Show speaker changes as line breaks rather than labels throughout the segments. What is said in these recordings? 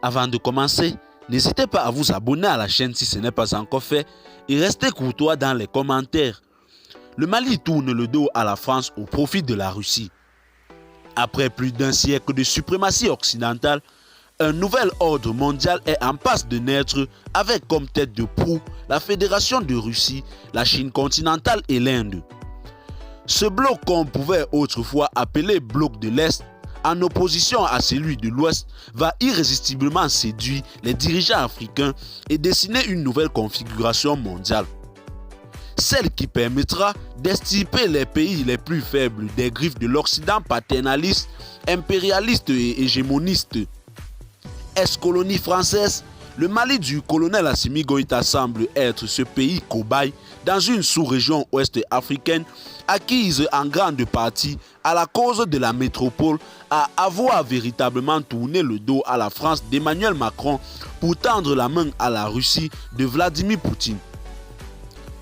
Avant de commencer, n'hésitez pas à vous abonner à la chaîne si ce n'est pas encore fait et restez courtois dans les commentaires. Le Mali tourne le dos à la France au profit de la Russie. Après plus d'un siècle de suprématie occidentale, un nouvel ordre mondial est en passe de naître avec comme tête de proue la Fédération de Russie, la Chine continentale et l'Inde. Ce bloc qu'on pouvait autrefois appeler bloc de l'Est, en opposition à celui de l'Ouest, va irrésistiblement séduire les dirigeants africains et dessiner une nouvelle configuration mondiale. Celle qui permettra d'extirper les pays les plus faibles des griffes de l'Occident paternaliste, impérialiste et hégémoniste. Ex-colonie française, le Mali du colonel Assimi Goïta semble être ce pays cobaye dans une sous-région ouest africaine acquise en grande partie à la cause de la métropole à avoir véritablement tourné le dos à la France d'Emmanuel Macron pour tendre la main à la Russie de Vladimir Poutine.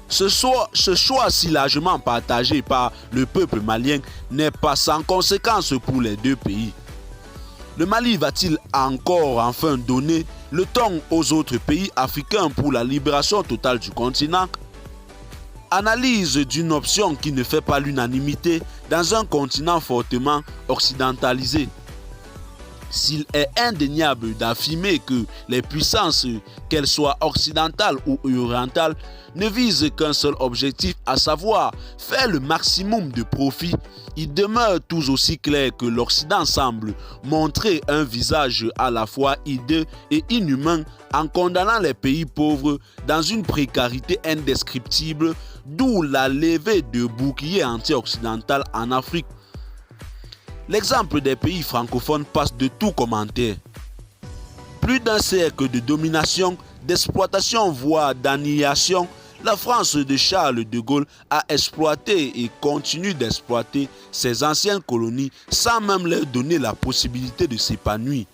Ce choix si largement partagé par le peuple malien n'est pas sans conséquence pour les deux pays. Le Mali va-t-il encore enfin donner le ton aux autres pays africains pour la libération totale du continent? Analyse d'une option qui ne fait pas l'unanimité dans un continent fortement occidentalisé. S'il est indéniable d'affirmer que les puissances, qu'elles soient occidentales ou orientales, ne visent qu'un seul objectif, à savoir faire le maximum de profit, il demeure tout aussi clair que l'Occident semble montrer un visage à la fois hideux et inhumain en condamnant les pays pauvres dans une précarité indescriptible, d'où la levée de boucliers anti-occidentaux en Afrique. L'exemple des pays francophones passe de tout commentaire. Plus d'un siècle de domination, d'exploitation voire d'annihilation, la France de Charles de Gaulle a exploité et continue d'exploiter ses anciennes colonies sans même leur donner la possibilité de s'épanouir.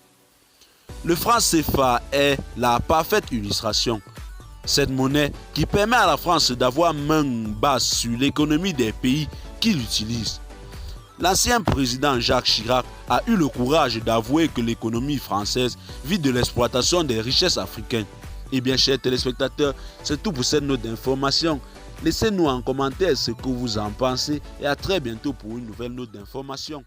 Le franc CFA est la parfaite illustration. Cette monnaie qui permet à la France d'avoir main basse sur l'économie des pays qui l'utilisent. L'ancien président Jacques Chirac a eu le courage d'avouer que l'économie française vit de l'exploitation des richesses africaines. Eh bien, chers téléspectateurs, c'est tout pour cette note d'information. Laissez-nous en commentaire ce que vous en pensez et à très bientôt pour une nouvelle note d'information.